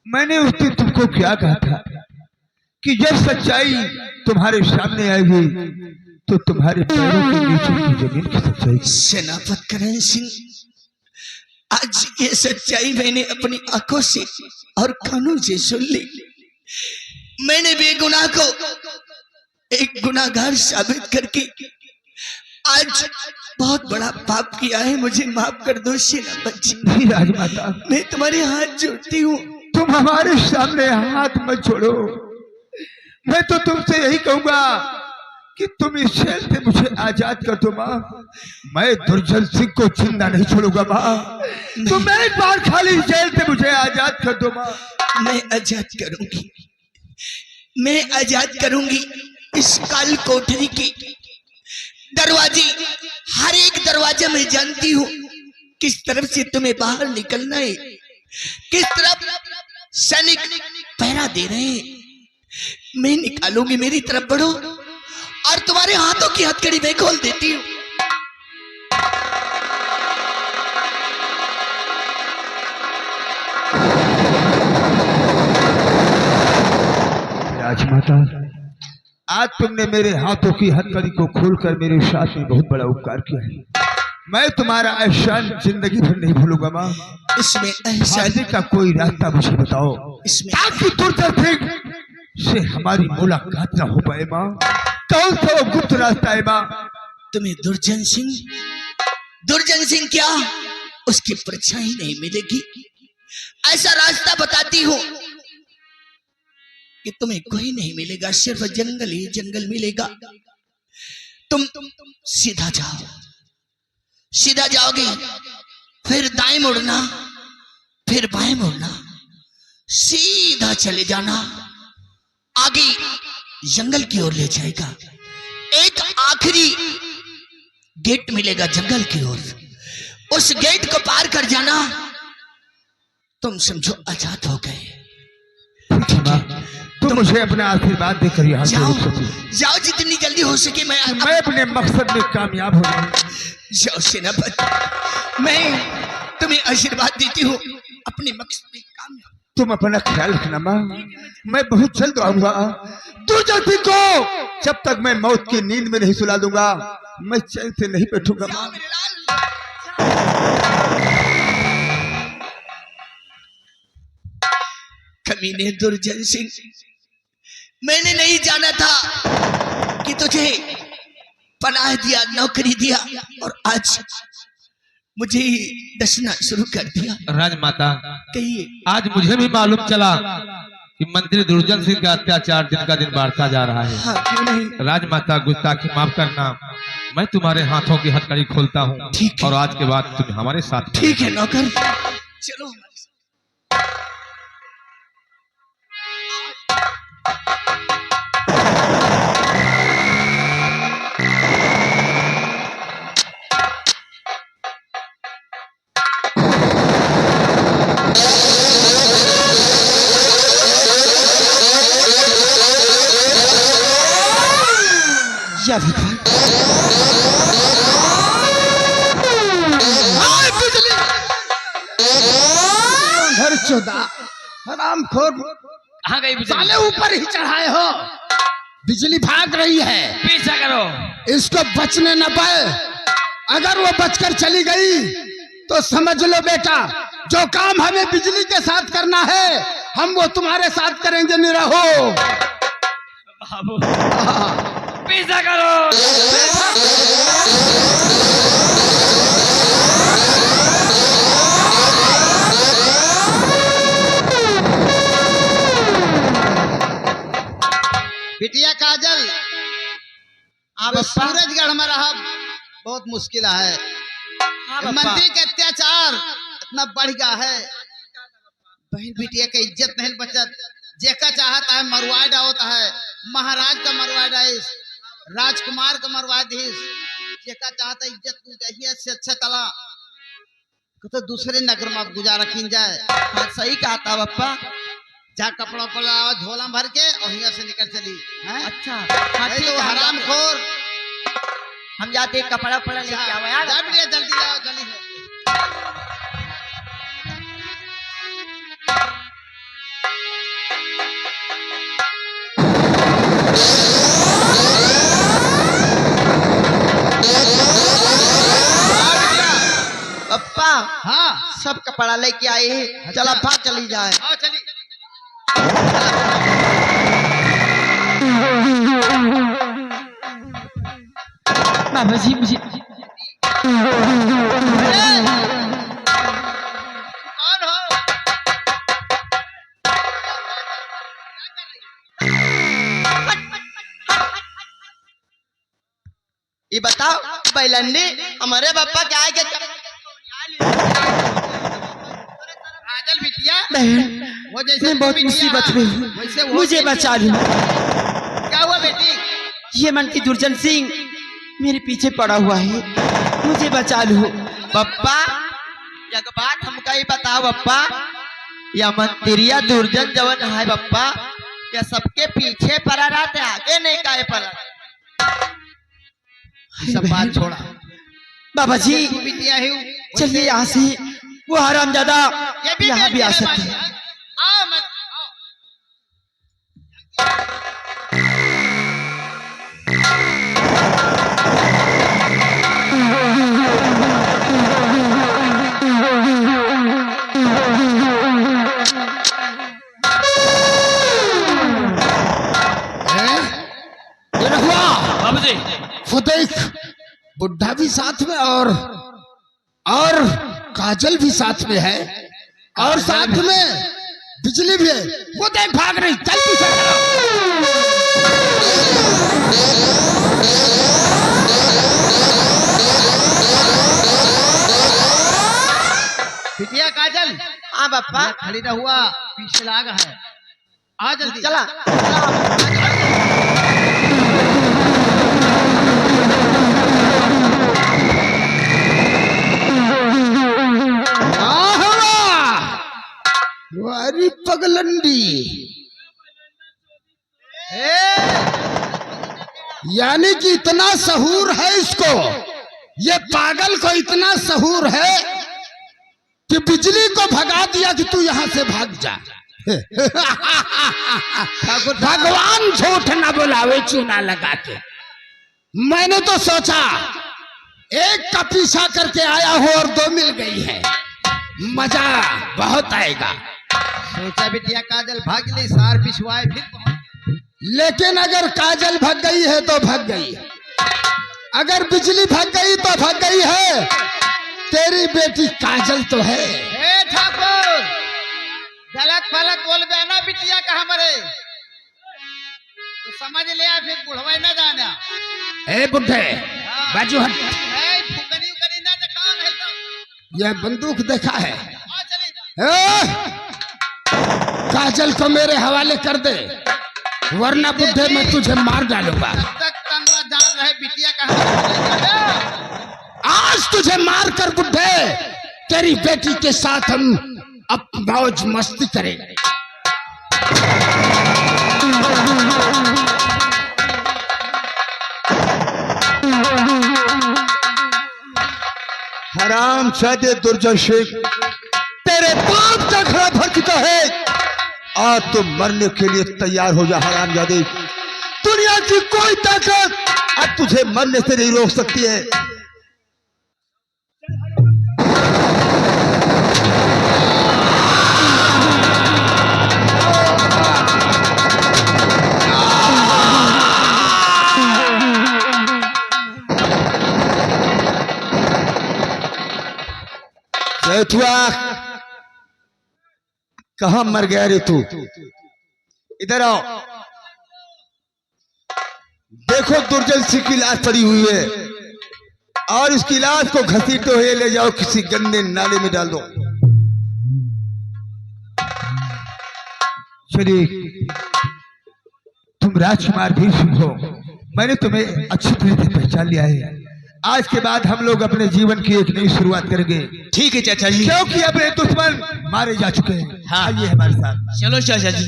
मैंने उस दिन तुमको क्या कहा था कि जब सच्चाई तुम्हारे सामने आएगी तो तुम्हारे पैरों के नीचे की जमीन की सच्चाई। सेनापति करण सिंह, आज ये सच्चाई मैंने अपनी आंखों से और कानों से सुन ली। मैंने बेगुनाह को एक गुनाहगार साबित करके आज बहुत बड़ा पाप किया है। मुझे माफ कर दो सेनापति जी। राजमाता, मैं तुम्हारे हाथ जोड़ती हूँ। तुम हमारे सामने हाथ मत छोड़ो। मैं तो तुमसे यही कहूंगा कि तुम इस जेल से मुझे आजाद कर दो माँ। मैं दुर्जन सिंह को जिंदा नहीं छोड़ूंगा माँ। तुम एक बार खाली जेल से मुझे आजाद कर दो माँ। मैं आजाद करूंगी, मैं आजाद करूंगी। इस काल कोठरी की दरवाजे, हर एक दरवाजा मैं जानती हूँ किस तरफ से तुम्हें बाहर निकलना है, किस तरफ सैनिक पहरा दे रहे हैं। मैं निकालूंगी, मेरी तरफ बढ़ो और तुम्हारे हाथों की हथकड़ी मैं खोल देती हूँ। राजमाता, आज तुमने मेरे हाथों की हथकड़ी को खोलकर मेरे साथ में बहुत बड़ा उपकार किया है। मैं तुम्हारा एहसान जिंदगी भर नहीं भूलूंगा माँ। इसमें एहसान का कोई रास्ता मुझे बताओ ताकि दुर्जन सिंह से हमारी मुलाकात ना हो पाए माँ। कौन सा वो गुप्त रास्ता है माँ? तुम्हें दुर्जन सिंह क्या उसकी परछाई नहीं मिलेगी। ऐसा रास्ता बताती हूँ कि तुम्हें कोई नहीं मिलेगा, सिर्फ जंगल ही जंगल मिलेगा। तुम सीधा जाओ, सीधा जाओगे, फिर दाएं मुड़ना, फिर बाएं मुड़ना, सीधा चले जाना, आगे जंगल की ओर ले जाएगा। एक आखिरी गेट मिलेगा जंगल की ओर, उस गेट को पार कर जाना, तुम समझो आजाद हो गए। तुम मुझे अपना आशीर्वाद देकर यहाँ से रोक सको। जाओ जितनी जल्दी हो सके। मैं अपने मकसद में कामयाब हो जाऊं। जाओ सेनापति, मैं तुम्हें आशीर्वाद देती हूँ अपने मकसद में कामयाब। तुम अपना ख्याल रखना माँ, मैं बहुत जल्द आऊंगा। दुर्जन सिंह को जब तक मैं मौत की नींद में नहीं सुला दूंगा, मैं चैन से नहीं बैठूंगा माँ। कमीने दुर्जन सिंह, मैंने नहीं जाना था कि तुझे पनाह दिया, नौकरी दिया और आज मुझे डसना शुरू कर दिया। राजमाता, कहिए। आज मुझे भी मालूम चला कि मंत्री दुर्जन सिंह का अत्याचार दिन का दिन बढ़ता जा रहा है। हाँ, क्यों नहीं? राजमाता, गुस्ताखी माफ करना। मैं तुम्हारे हाथों की हथकड़ी खोलता हूँ और आज के बाद तुम हमारे साथ। ठीक है नौकर, चलो। हरामखोर, कहाँ गई बिजली? साले ऊपर ही चढ़ाए हो। बिजली भाग रही है, पीछा करो। इसको बचने न पाए। अगर वो बचकर चली गई तो समझ लो बेटा, जो काम हमें बिजली के साथ करना है हम वो तुम्हारे साथ करेंगे। निरहो बाबू, पीछा करो। बिटिया काजल, अब सूरजगढ़ में रहा बहुत मुश्किल है। मंत्री के अत्याचार इतना बढ़ गया है, बहन बिटिया का इज्जत नहीं बचत। जेका चाहता है मरवा डालता है, महाराज का मरवा डाइस, राजकुमार का मरवा दीस। जेका चाहता इज्जत से अच्छा तला तो दूसरे नगर में गुजारा किन जाए। हाँ, सही कहा था पप्पा। जा कपड़ा पड़ा झोला भर के और यहाँ से निकल चली है। अच्छा, तो हरामखोर, हम जाते कपड़ा पड़ा लेके आओ यार। जल्दी आओ, जल्दी। पप्पा हाँ सब कपड़ा लेके आए हैं, चला भाग चली जाए। आओ चली। बाबा जी मुझे कौन हो? ये बताओ बैलंडी हमारे पापा क्या है काजल बिटिया बहन वो जैसे मैं बहुत तुम बिटिया, मुसीबत में हूँ, वैसे वो मुझे बिटिया। बचा लो। क्या हुआ बेटी? ये मंत्री दुर्जन सिंह मेरे पीछे पड़ा हुआ है, मुझे बचा लो। पप्पा एक बात हमका ही बताओ पप्पा, या मंत्रिया दुर्जन जवन है पप्पा, या सबके पीछे पड़ा रहते आगे नहीं काहे पड़ा? सब बात छोड़ा। बाबा जी तू बिटिया ही हूँ। चलिए यहाँ से, वो हरामजादा ये भी यहाँ भी आ बेटी है सकते बाजी, हैं। हाँ? आओ मत आओ। बाबूजी वो देख, बुढ़ा भी साथ में और काजल भी साथ में है, और साथ में बिजली भी है। वो देख भाग रही, चल पीछे चलो। बिटिया काजल हाँ पप्पा यहाँ खड़ी ना हुआ, पीछे लाग है। आ जल्दी। चला अरे पगलंडी, यानी कि इतना सहूर है इसको, ये पागल को इतना सहूर है कि बिजली को भगा दिया कि तू यहां से भाग जा। भगवान झूठ ना बुलावे चूना लगा के। मैंने तो सोचा एक का पीछा करके आया हो और दो मिल गई है, मजा बहुत आएगा। सोचा बिटिया काजल भाग ले, सार पिछवाए फिर पहुंच। लेकिन अगर काजल भाग गई है तो भाग गई, अगर बिजली भाग गई तो भाग गई है, तेरी बेटी काजल तो है। ए ठाकुर, गलत फलत बोल बे ना बिटिया का हमारे, तो समझ लिया फिर बुढ़वा न जाना। ए बुढ़े बाजू हट, ए फुकनी उकनी ना दिखा नहीं तो। यह बंदूक देखा है? आ चली। काजल को मेरे हवाले कर दे, वरना बुढ़े मैं तुझे मार डालूंगा। जब तक तंगा जान रहे बिटिया का हमारे। आज तुझे मार कर बुढ़े तेरी बेटी के साथ हम अब मौज मस्ती करेंगे। हराम जादे दुर्जन शेख, तेरे बाप का घड़ा भर चुका है और तुम मरने के लिए तैयार हो जा। हराम जादे, दुनिया की कोई ताकत अब तुझे मरने से नहीं रोक सकती है। कहां मर गया रे तू? इधर आओ, देखो दुर्जन सिंह की लाश पड़ी हुई है और इसकी लाश को घसीटते हुए ले जाओ, किसी गंदे नाले में डाल दो। शरीफ, तुम राजकुमार भीम सिंह हो, मैंने तुम्हें अच्छी तरह से पहचान लिया है। आज के बाद हम लोग अपने जीवन की एक नई शुरुआत करेंगे। ठीक है चाचा जी। क्योंकि अपने दुश्मन मारे जा चुके हैं। हाँ। आइए हमारे साथ। चलो चाचा जी।